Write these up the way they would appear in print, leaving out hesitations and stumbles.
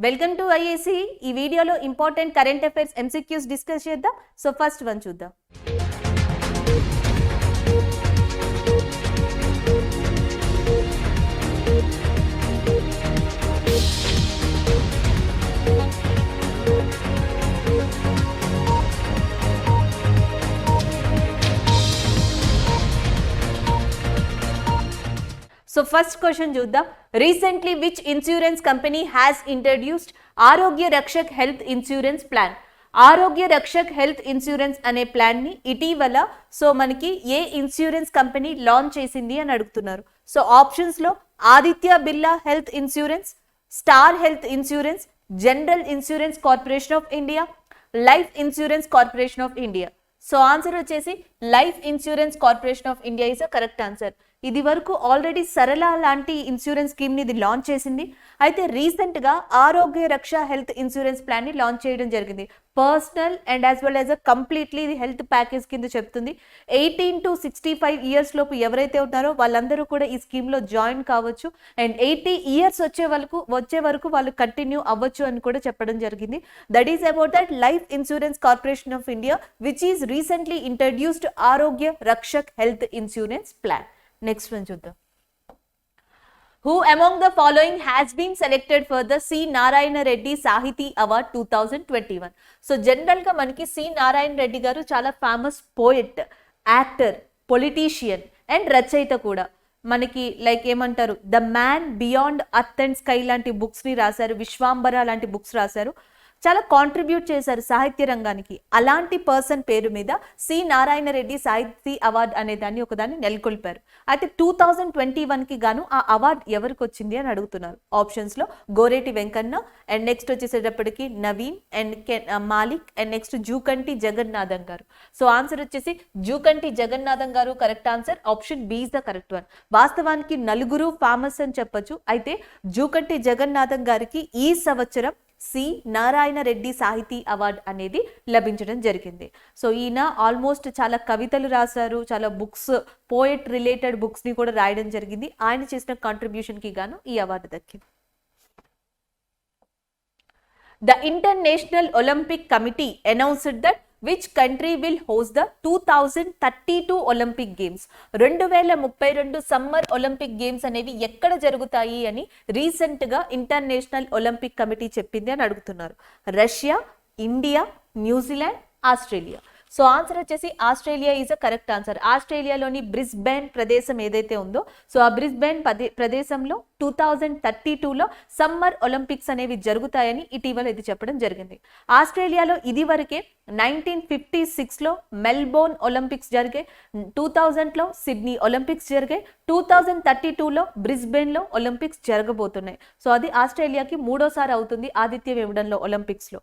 Welcome to IAC. ఈ వీడియోలో important current affairs MCQs discuss చేద్దాం. సో ఫస్ట్ వన్ చూద్దాం. So first question చూద్దాం. Recently which insurance company has introduced ఆరోగ్య Rakshak health insurance plan? ఆరోగ్య Rakshak health insurance అనే plan ని ఇటీవల మనకి ఏ ఇన్సూరెన్స్ కంపెనీ లాంచ్ చేసింది అని అడుగుతున్నారు. సో ఆప్షన్స్ లో Aditya Birla health insurance, star health insurance, general insurance corporation of India, life insurance corporation of India. So answer వచ్చేసి life insurance corporation of India is a correct answer. ఇది వరకు already సరళ లాంటి insurance స్కీమ్ని ఇది లాంచ్ చేసింది. అయితే రీసెంట్గా ఆరోగ్య రక్ష హెల్త్ ఇన్సూరెన్స్ ప్లాన్ని లాంచ్ చేయడం జరిగింది. Personal and as well as a completely ఇది హెల్త్ ప్యాకేజ్ కింద చెప్తుంది. 18 to 65 ఇయర్స్ లోపు ఎవరైతే ఉన్నారో వాళ్ళందరూ కూడా ఈ స్కీమ్లో జాయిన్ కావచ్చు. అండ్ 80 ఇయర్స్ వచ్చే వరకు వాళ్ళు కంటిన్యూ అవ్వచ్చు అని కూడా చెప్పడం జరిగింది. That is about that life insurance corporation of India which is recently introduced Arogya Rakshak health insurance plan. Next one చూద్దాం. Who among the following has been selected for the C. Narayana Reddy Sahiti Award 2021? So general గా మనకి C Narayana Reddy గారు చాలా famous poet, actor, politician and రచయిత కూడా. మనకి like ఏమంటారు, the man beyond earth and sky లాంటి బుక్స్ ని రాశారు, విశ్వాంబర లాంటి బుక్స్ రాశారు, చాలా కాంట్రిబ్యూట్ చేశారు సాహిత్య రంగానికి. అలాంటి పర్సన్ పేరు మీద సి నారాయణ రెడ్డి సాహితీ అవార్డ్ అనే దాన్ని ఒకదాన్ని నెలకొల్పారు. అయితే 2021కి గాను ఆ అవార్డ్ ఎవరికి వచ్చింది అని అడుగుతున్నారు. ఆప్షన్స్ లో గోరేటి వెంకన్న అండ్ నెక్స్ట్ వచ్చేసేటప్పటికి Naveen and Malik and next Jukanti Jagannatham గారు. సో ఆన్సర్ వచ్చేసి జూకంటి జగన్నాథం గారు correct answer. Option B is the correct one. వాస్తవానికి నలుగురు ఫేమస్ అని చెప్పొచ్చు. అయితే జూకంటి జగన్నాథం గారికి ఈ సంవత్సరం సి నారాయణ రెడ్డి సాహితీ అవార్డ్ అనేది లభించడం జరిగింది. సో ఈయన ఆల్మోస్ట్ చాలా కవితలు రాశారు, చాలా బుక్స్, పోయెట్ రిలేటెడ్ బుక్స్ ని కూడా రాయడం జరిగింది. ఆయన చేసిన కాంట్రిబ్యూషన్ కి గాను ఈ అవార్డు దక్కింది. The international Olympic committee announced that which country will host the 2032 Olympic Games? 2032 summer Olympic games అనేవి ఎక్కడ జరుగుతాయి అని రీసెంట్ గా ఇంటర్నేషనల్ ఒలింపిక్ కమిటీ చెప్పింది అని అడుగుతున్నారు. Russia, India, New Zealand, Australia. So answer వచ్చేసి Australia is a correct answer. ఆస్ట్రేలియాలోని బ్రిస్బేన్ ప్రదేశం ఏదైతే ఉందో సో ఆ బ్రిస్బేన్ ప్రదేశంలో 2032లో సమ్మర్ ఒలింపిక్స్ అనేవి జరుగుతాయని ఇటీవల ఇది చెప్పడం జరిగింది. ఆస్ట్రేలియాలో ఇది వరకే 1956లో మెల్బోర్న్ ఒలింపిక్స్ జరిగాయి, 2000లో సిడ్నీ ఒలింపిక్స్ జరిగాయి, 2032లో బ్రిస్బేన్లో ఒలింపిక్స్ జరగబోతున్నాయి. సో అది ఆస్ట్రేలియాకి మూడోసారి అవుతుంది ఆతిథ్యం ఇవ్వడంలో ఒలింపిక్స్లో.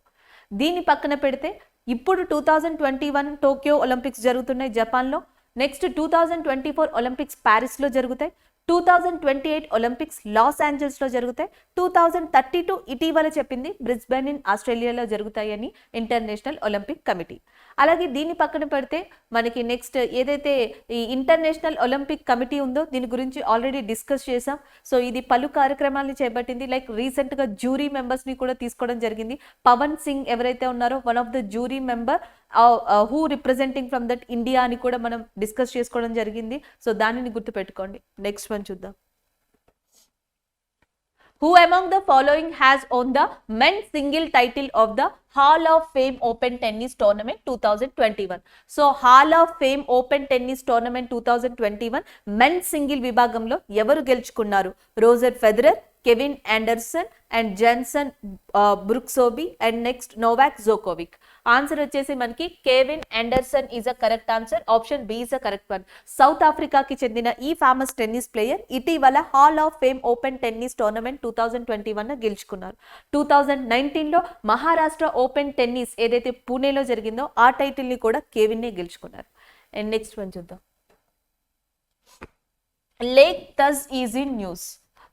దీన్ని పక్కన పెడితే ఇప్పుడు 2021 టోక్యో ఒలింపిక్స్ జరుగుతున్నాయి జపాన్లో. నెక్స్ట్ 2024 ఒలింపిక్స్ ప్యారిస్లో జరుగుతాయి, 2028 ఒలింపిక్స్ లాస్ ఏంజల్స్లో జరుగుతాయి, 2032 ఇటీవల చెప్పింది బ్రిస్బేన్ ఇన్ ఆస్ట్రేలియాలో జరుగుతాయని ఇంటర్నేషనల్ ఒలింపిక్ కమిటీ. అలాగే దీన్ని పక్కన పెడితే మనకి నెక్స్ట్ ఏదైతే ఈ ఇంటర్నేషనల్ ఒలింపిక్ కమిటీ ఉందో దీని గురించి ఆల్రెడీ డిస్కస్ చేసాం. సో ఇది పలు కార్యక్రమాలను చేపట్టింది. లైక్ రీసెంట్గా జ్యూరీ మెంబర్స్ని కూడా తీసుకోవడం జరిగింది. పవన్ సింగ్ ఎవరైతే ఉన్నారో one of the jury member who representing from that India అని కూడా మనం డిస్కస్ చేసుకోవడం జరిగింది. సో దానిని గుర్తుపెట్టుకోండి. నెక్స్ట్ వన్ చూద్దాం. Who among the following has won the men's single title of the Hall of Fame Open Tennis Tournament 2021? So Hall of Fame Open Tennis Tournament 2021 men's single విభాగంలో ఎవరు గెలుచుకున్నారు? Roger Federer, Kevin Anderson and Jenson Brooksby and next Novak Djokovic. Answer వచ్చేసి మనకి Kevin Anderson is a correct answer. Option B is a correct one. South ఆఫ్రికాకి చెందిన ఈ famous tennis player ఇటీవల hall of fame open tennis tournament 2021 గెలుచుకున్నారు. 2019లో Maharashtra open tennis ఏదైతే పూణేలో జరిగిందో ఆ టైటిల్ ని కూడా కెవిన్నే గెలుచుకున్నారు. అండ్ నెక్స్ట్ వన్ చూద్దాం. Lake Tuz is in news.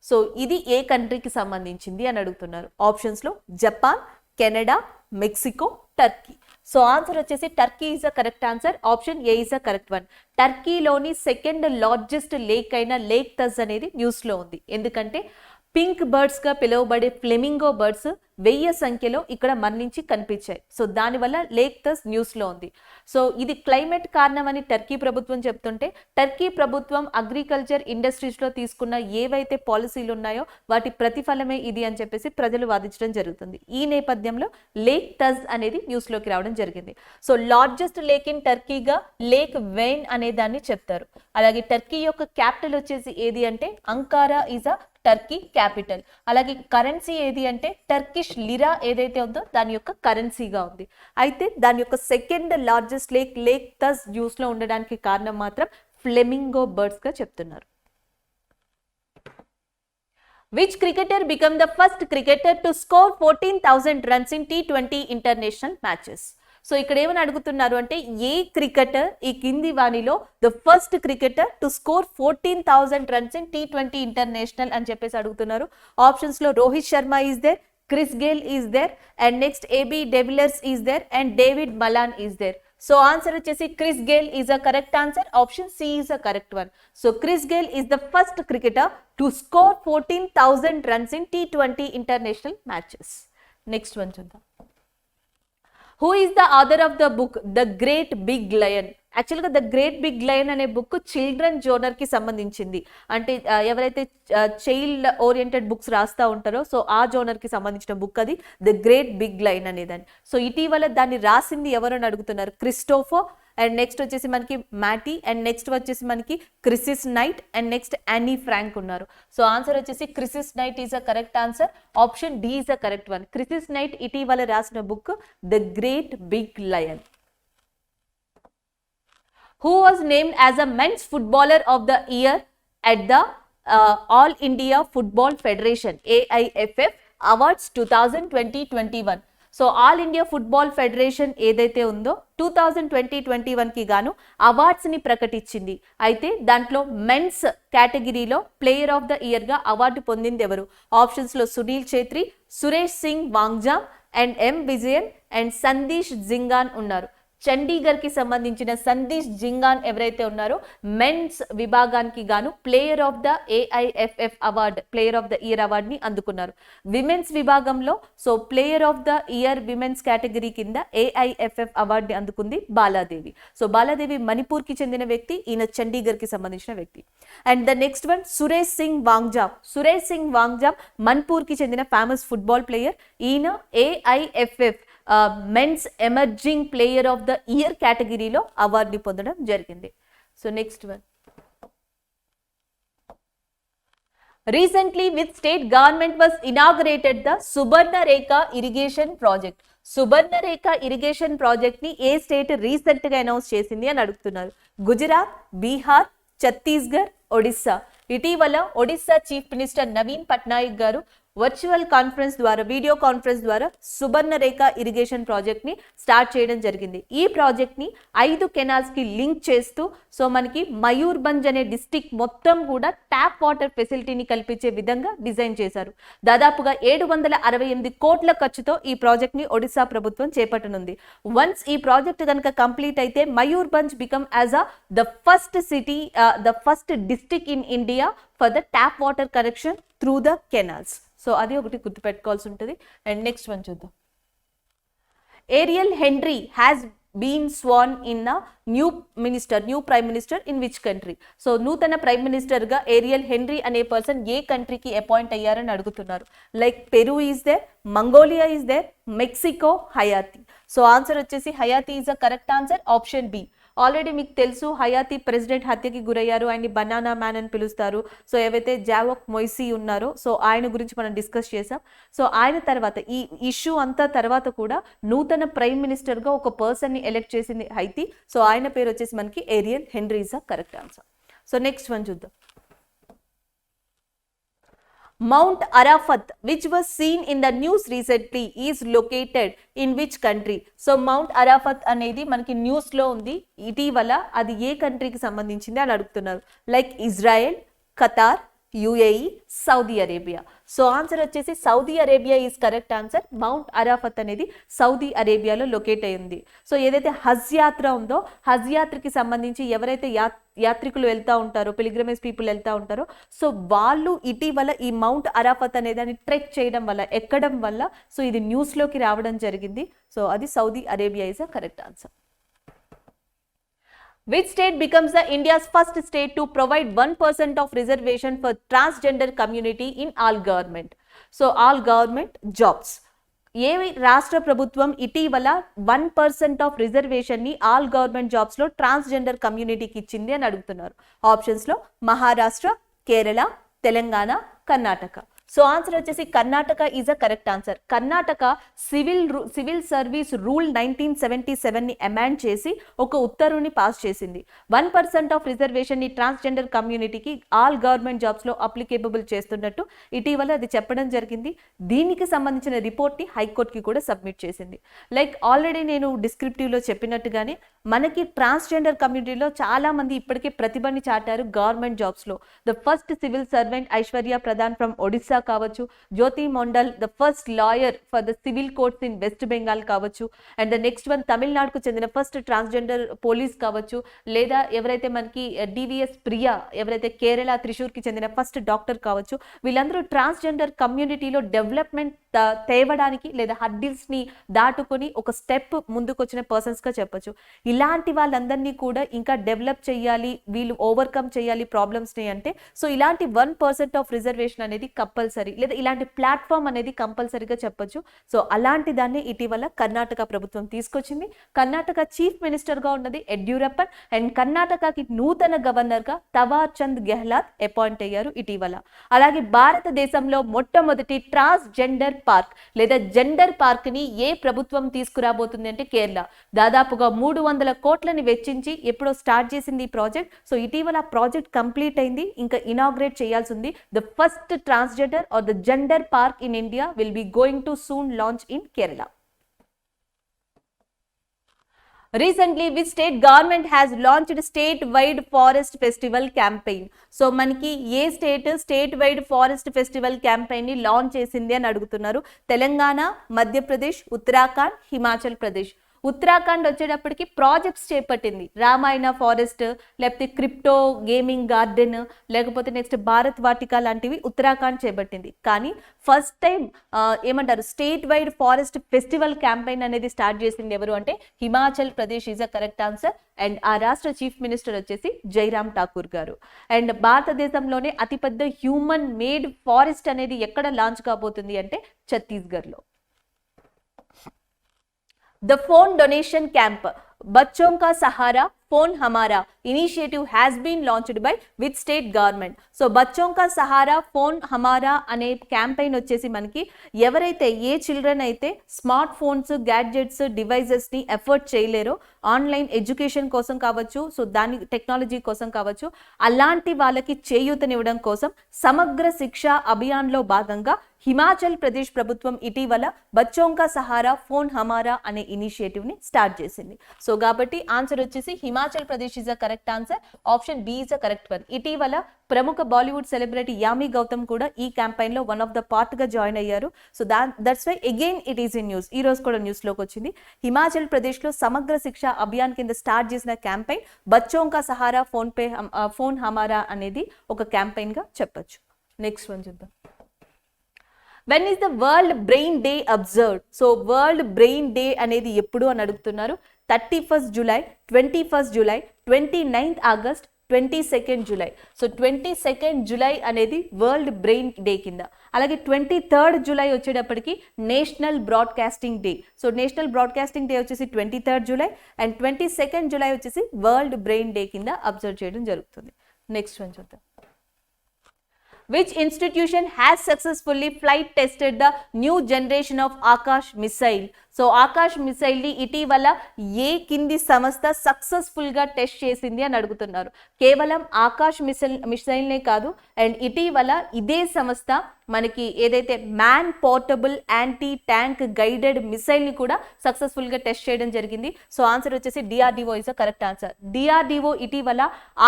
So ఇది ఏ కంట్రీకి సంబంధించింది అని అడుగుతున్నారు. ఆప్షన్స్లో Japan, Canada, Mexico, Turkey. So answer వచ్చేసి Turkey is a correct answer. Option A is a correct one. టర్కీలోని సెకండ్ లార్జెస్ట్ లేక్ అయిన లేక్ తజ్ అనేది న్యూస్లో ఉంది. ఎందుకంటే పింక్ బర్డ్స్ గా పిలువబడే ఫ్లెమింగో బర్డ్స్ 1000 సంఖ్యలో ఇక్కడ మరణించి కనిపించాయి. సో దానివల్ల లేక్ తస్ న్యూస్లో ఉంది. సో ఇది క్లైమేట్ కారణమని టర్కీ ప్రభుత్వం చెప్తుంటే, టర్కీ ప్రభుత్వం అగ్రికల్చర్ ఇండస్ట్రీస్లో తీసుకున్న ఏవైతే పాలసీలు ఉన్నాయో వాటి ప్రతిఫలమే ఇది అని చెప్పేసి ప్రజలు వాదించడం జరుగుతుంది. ఈ నేపథ్యంలో లేక్ తజ్ అనేది న్యూస్లోకి రావడం జరిగింది. సో లార్జెస్ట్ లేక్ ఇన్ టర్కీగా లేక్ వెయిన్ అనే దాన్ని చెప్తారు. అలాగే టర్కీ యొక్క క్యాపిటల్ వచ్చేసి ఏది అంటే Ankara is a Turkey capital. అలాగే కరెన్సీ ఏది అంటే టర్కిష్ లిరా ఏదైతే ఉందో దాని యొక్క కరెన్సీగా ఉంది. అయితే దాని యొక్క సెకండ్ లార్జెస్ట్ లేక్ తస్ న్యూస్లో ఉండడానికి కారణం మాత్రం ఫ్లెమింగో బర్డ్స్ గా చెప్తున్నారు. Which cricketer became the first cricketer to score 14,000 runs in T20 international matches? So ఇక్కడ ఏమని అడుగుతున్నారు అంటే ఏ క్రికెటర్ ఈ కింది వాణిలో the first cricketer to score 14,000 runs in T20 international అని చెప్పేసి అడుగుతున్నారు. ఆప్షన్స్ లో Rohit Sharma is there, Chris Gayle is there, and next AB de Villiers is there, and David Malan is there. So answer వచ్చేసి Chris Gayle is a correct answer. Option C is a correct one. So Chris Gayle is the first cricketer to score 14,000 runs in T20 international matches. Next one చూద్దాం. Who is the author of the book the great big lion? యాక్చువల్గా the great big lion అనే book children జోనర్కి సంబంధించింది. అంటే ఎవరైతే child oriented books రాస్తూ ఉంటారో so ఆ జోనర్కి సంబంధించిన బుక్ అది ద గ్రేట్ బిగ్ లయన్ అనేదాన్ని. సో ఇటీవల దాన్ని రాసింది ఎవరని అడుగుతున్నారు. క్రిస్టోఫర్, అండ్ నెక్స్ట్ వచ్చేసి మనకి మ్యాటీ, అండ్ నెక్స్ట్ వచ్చేసి మనకి Crisis Knight, and next Annie Frank ఉన్నారు. సో ఆన్సర్ వచ్చేసి Crisis Knight is a correct answer. Option D is a correct one. Crisis Knight ఇటీవల రాసిన book the great big lion. Who was named as a men's footballer of the year at the All India Football Federation AIFF Awards 2020-21? So all India football federation ఏదైతే ఉందో 2020-21కి గాను అవార్డ్స్ని ప్రకటించింది. అయితే దాంట్లో men's కేటగిరీలో player of the ఇయర్గా award పొందింది ఎవరు? ఆప్షన్స్లో Sunil Chhetri, Suresh Singh Wangjam, and M Vijayan, and Sandesh Jhingan ఉన్నారు. చండీగఢ్కి సంబంధించిన సందీష్ జింగాన్ ఎవరైతే ఉన్నారో మెన్స్ విభాగానికి గాను player of the AIFF award, player of the year అవార్డ్ని అందుకున్నారు. విమెన్స్ విభాగంలో so player of the year women's category కింద ఏఐఎఫ్ఎఫ్ అవార్డుని అందుకుంది బాలాదేవి. సో బాలాదేవి మణిపూర్కి చెందిన వ్యక్తి, ఈయన చండీగఢ్కి సంబంధించిన వ్యక్తి. And the next one Suresh Singh Wangjam. Suresh Singh Wangjam మణిపూర్కి చెందిన ఫేమస్ ఫుట్బాల్ ప్లేయర్. ఈయన AIFF men's emerging player of the year కేటగిరీలో అవార్డుని పొందడం జరిగింది. So next one. Recently, which state government was inaugurated the Subarnarekha irrigation project? Subarnarekha irrigation project ని ఏ స్టేట్ రీసెంట్ గా announce చేసింది అని అడుగుతున్నారు. గుజరాత్, బీహార్, ఛత్తీస్గఢ్, ఒడిస్సా. ఇటీవల ఒడిస్సా చీఫ్ మినిస్టర్ నవీన్ పట్నాయక్ గారు వర్చువల్ కాన్ఫరెన్స్ ద్వారా, వీడియో కాన్ఫరెన్స్ ద్వారా సుబర్ణరేఖ ఇరిగేషన్ ప్రాజెక్ట్ ని స్టార్ట్ చేయడం జరిగింది. ఈ ప్రాజెక్ట్ ని 5 కెనాల్స్ కి లింక్ చేస్తూ సో మనకి మయూర్భంజ్ అనే డిస్ట్రిక్ట్ మొత్తం కూడా ట్యాప్ వాటర్ ఫెసిలిటీని కల్పించే విధంగా డిజైన్ చేశారు. దాదాపుగా 768 కోట్ల ఖర్చుతో ఈ ప్రాజెక్ట్ ని ఒడిశా ప్రభుత్వం చేపట్టనుంది. వన్స్ ఈ ప్రాజెక్ట్ కనుక కంప్లీట్ అయితే Mayurbhanj become as the first city, the first district in India for the tap water connection through the canals. So అది ఒకటి గుర్తుపెట్టుకోవాల్సి ఉంటుంది. అండ్ నెక్స్ట్ వన్ చూద్దాం. Ariel Henry has been sworn in the new prime minister in which country? So నూతన prime minister గా Ariel Henry అనే person ఏ కంట్రీకి అపాయింట్ అయ్యారని అడుగుతున్నారు. Like Peru is there, Mongolia is there, Mexico, Haiti. So answer వచ్చేసి Haiti is a correct answer. Option B. Already మీకు తెలుసు హయాతి ప్రెసిడెంట్ హత్యకి గురయ్యారు, ఆయన్ని బనానా మ్యాన్ అని పిలుస్తారు. సో ఏవైతే జావోక్ మొయిసీ ఉన్నారో సో ఆయన గురించి మనం డిస్కస్ చేసాం. సో ఆయన తర్వాత ఈ ఇష్యూ అంతా తర్వాత కూడా నూతన ప్రైమ్ మినిస్టర్గా ఒక పర్సన్ని ఎలెక్ట్ చేసింది హైతి. సో ఆయన పేరు వచ్చేసి మనకి Ariel Henry is the correct answer. So next one చూద్దాం. Mount Arafat, which was seen in the news recently, is located in which country? So Mount Arafat అనేది మనకి న్యూస్ లో ఉంది ఇటీవల, అది ఏ కంట్రీకి సంబంధించింది అని అడుగుతున్నారు. Like Israel, Qatar, UAE, Saudi Arabia. So answer వచ్చేసి Saudi Arabia is correct answer. Mount Arafat అనేది సౌదీ అరేబియాలో లొకేట్ అయింది. సో ఏదైతే హజ్ యాత్ర ఉందో, హజ్ యాత్రకి సంబంధించి ఎవరైతే యాత్రికులు వెళ్తూ ఉంటారో, పిలిగ్రమేజ్ పీపుల్ వెళ్తూ ఉంటారో, సో వాళ్ళు ఇటీవల ఈ మౌంట్ అరాఫత్ అనే దాన్ని ట్రెక్ చేయడం వల్ల, ఎక్కడం వల్ల సో ఇది న్యూస్లోకి రావడం జరిగింది. సో అది Saudi Arabia is a correct answer. Which state becomes the India's first state to provide 1% of reservation for transgender community in all government? So all government jobs. ఏ రాష్ట్ర ప్రభుత్వం ఇటీవల 1% ఆఫ్ రిజర్వేషన్ ని all government jobs లో transgender కమ్యూనిటీకి ఇచ్చింది అని అడుగుతున్నారు. Options లో మహారాష్ట్ర, కేరళ, తెలంగాణ, కర్ణాటక. సో ఆన్సర్ వచ్చేసి Karnataka is a correct answer. Karnataka civil service rule 1977 ని అమెండ్ చేసి ఒక ఉత్తర్వుని పాస్ చేసింది. 1% ఆఫ్ రిజర్వేషన్ ని ట్రాన్స్జెండర్ కమ్యూనిటీకి ఆల్ గవర్నమెంట్ జాబ్స్ లో అప్లికేబుల్ చేస్తున్నట్టు ఇటీవల అది చెప్పడం జరిగింది. దీనికి సంబంధించిన రిపోర్ట్ ని హైకోర్టుకి కూడా సబ్మిట్ చేసింది. లైక్ ఆల్రెడీ నేను డిస్క్రిప్టివ్ లో చెప్పినట్టుగానే మనకి ట్రాన్స్జెండర్ కమ్యూనిటీలో చాలా మంది ఇప్పటికే ప్రతిభని చాటారు గవర్నమెంట్ జాబ్స్ లో. The first civil servant Aishwarya Pradhan from Odisha కావచ్చు, Jyoti Mondal the first lawyer for the civil courts in West Bengal కావచ్చు, అండ్ ద నెక్స్ట్ వన్ తమిళనాడుకు చెందిన ఫస్ట్ ట్రాన్స్జెండర్ పోలీస్ కావచ్చు, లేదా ఎవరైతే మనకి డివిఎస్ ప్రియా ఎవరైతే కేరళ త్రిశూర్కి చెందిన ఫస్ట్ డాక్టర్ కావచ్చు, వీళ్ళందరూ ట్రాన్స్జెండర్ కమ్యూనిటీలో డెవలప్మెంట్ తేవడానికి లేదా హడ్డిల్స్ ని దాటుకొని ఒక స్టెప్ ముందుకు వచ్చిన పర్సన్స్ గా చెప్పొచ్చు. ఇలాంటి వాళ్ళందరినీ కూడా ఇంకా డెవలప్ చేయాలి, వీళ్ళు ఓవర్కమ్ చేయాలి ప్రాబ్లమ్స్ ని అంటే సో ఇలాంటి 1% ఆఫ్ రిజర్వేషన్ అనేది కంపల్సరీ, లేదా ఇలాంటి ప్లాట్ఫామ్ అనేది కంపల్సరీగా చెప్పొచ్చు. సో అలాంటి దాన్ని ఇటీవల కర్ణాటక ప్రభుత్వం తీసుకొచ్చింది. కర్ణాటక చీఫ్ మినిస్టర్ గా ఉన్నది యడ్యూరప్పన్, అండ్ కర్ణాటకకి నూతన గవర్నర్ గా తవార్ చంద్ గెహ్లాట్ అపాయింట్ అయ్యారు ఇటీవల. అలాగే భారతదేశంలో మొట్టమొదటి ట్రాన్స్జెండర్ పార్క్ లేదా జెండర్ పార్క్ ని ఏ ప్రభుత్వం తీసుకురాబోతుంది అంటే కేరళ. దాదాపుగా 300 కోట్లని వెచ్చించి ఎప్పుడో స్టార్ట్ చేసింది ఈ ప్రాజెక్ట్. సో ఇటీవల ప్రాజెక్ట్ కంప్లీట్ అయింది, ఇంకా ఇనాగ్రేట్ చేయాల్సి ఉంది. The first transgender or the gender park in India will be going to soon launch in Kerala. Recently, which state government has launched state-wide forest festival campaign? So మనకి ఏ state wide forest festival campaign ని launch చేసింది అని అడుగుతున్నారు. తెలంగాణ, మధ్యప్రదేశ్, ఉత్తరాఖండ్, హిమాచల్ ప్రదేశ్. ఉత్తరాఖండ్ వచ్చేటప్పటికి projects చేపట్టింది. Ramayana forest, లేకపోతే crypto gaming garden, లేకపోతే నెక్స్ట్ భారత్ వాటికా లాంటివి ఉత్తరాఖండ్ చేపట్టింది. కానీ ఫస్ట్ టైం ఏమంటారు state wide forest festival campaign అనేది స్టార్ట్ చేసింది ఎవరు అంటే Himachal Pradesh is a correct answer. And ఆ రాష్ట్ర చీఫ్ మినిస్టర్ వచ్చేసి జైరామ్ ఠాకూర్ గారు. అండ్ భారతదేశంలోనే అతిపెద్ద హ్యూమన్ మేడ్ ఫారెస్ట్ అనేది ఎక్కడ లాంచ్ కాబోతుంది అంటే ఛత్తీస్గఢ్లో. The phone donation camp, Bachchon ka Sahara phone Hamara initiative has been launched by which state government. So Bachchon ka Sahara phone Hamara అనే క్యాంపెయిన్ వచ్చేసి మనకి ఎవరైతే ఏ చిల్డ్రన్ అయితే స్మార్ట్ ఫోన్స్, గ్యాడ్జెట్స్, డివైజెస్ ని ఎఫర్ట్ చేయలేరో ఆన్లైన్ ఎడ్యుకేషన్ కోసం కావచ్చు, సో దాని టెక్నాలజీ కోసం కావచ్చు, అలాంటి వాళ్ళకి చేయూతనివ్వడం కోసం సమగ్ర శిక్ష అభియాన్ లో భాగంగా హిమాచల్ ప్రదేశ్ ప్రభుత్వం ఇటీవల బచ్చోं का सहारा फोन हमारा అనే ఇనిషియేటివ్ ని స్టార్ట్ చేసింది. సో కాబట్టి ఆన్సర్ వచ్చేసి Himachal Pradesh is a correct answer. Option B is a correct one. ఇటీవల ప్రముఖ బాలీవుడ్ సెలబ్రిటీ యామి గౌతమ్ కూడా ఈ క్యాంపెయిన్ లో వన్ ఆఫ్ ద పార్ట్ గా జాయిన్ అయ్యారు. So that's why again it is in news. ఈ రోజు కూడా న్యూస్ లోకి వచ్చింది. హిమాచల్ ప్రదేశ్ లో సమగ్ర శిక్ష అభియాన్ కింద స్టార్ట్ చేసిన క్యాంపెయిన్ బచ్చోं का सहारा ఫోన్ హమారా అనేది ఒక క్యాంపెయిన్ గా చెప్పొచ్చు. నెక్స్ట్ వన్ చూద్దాం. When is the World Brain Day observed? So world brain day అనేది ఎప్పుడు అని అడుగుతున్నారు. 31st July, 21st July, 29th August, 22nd July. So 22nd July అనేది వరల్డ్ బ్రెయిన్ డే కింద. అలాగే 23rd జూలై వచ్చేటప్పటికి national broadcasting day. So national broadcasting day వచ్చేసి 23rd July, and 22nd July వచ్చేసి వరల్డ్ బ్రెయిన్ డే కింద observe చేయడం జరుగుతుంది. Next one చూద్దాం. Which institution has successfully flight tested the new generation of Akash missile? So Akash missile ని ఇటీవల ఏ కింది సంస్థ సక్సెస్ఫుల్ గా టెస్ట్ చేసింది అని అడుగుతున్నారు. కేవలం ఆకాష్ మిసైల్ నే కాదు, అండ్ ఇటీవల ఇదే సంస్థ మనకి ఏదైతే man portable anti tank guided missile ని కూడా సక్సెస్ఫుల్ గా టెస్ట్ చేయడం జరిగింది. సో ఆన్సర్ వచ్చేసి DRDO is a correct answer. DRDO ఇటీవల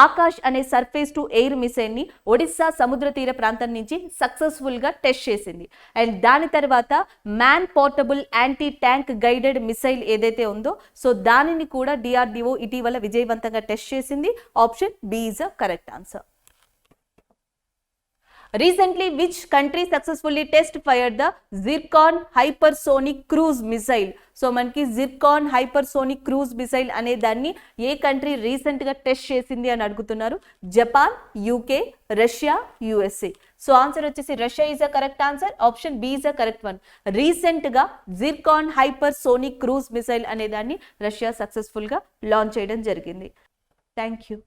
ఆకాష్ అనే సర్ఫేస్ టు ఎయిర్ మిసైల్ ని ఒడిస్సా సముద్ర తీర ప్రాంతం నుంచి సక్సెస్ఫుల్ గా టెస్ట్ చేసింది. అండ్ దాని తర్వాత man portable anti tank guided missile ఏదైతే ఉందో సో దానిని కూడా DRDO ఇటీవల విజయవంతంగా టెస్ట్ చేసింది. Option B is a correct answer. Recently, which country successfully test fired the Zircon hypersonic cruise missile? So మనకి జిర్కాన్ హైపర్సోనిక్ క్రూజ్ మిసైల్ అనే దాన్ని ఏ కంట్రీ రీసెంట్ గా టెస్ట్ చేసింది అని అడుగుతున్నారు. Japan, UK, Russia, USA. So answer వచ్చేసి Russia is a correct answer. Option B is a correct one. Recent గా జిర్కాన్ హైపర్సోనిక్ క్రూజ్ మిసైల్ అనే దాన్ని రష్యా సక్సెస్ఫుల్ గా లాంచ్ చేయడం జరిగింది. Thank you.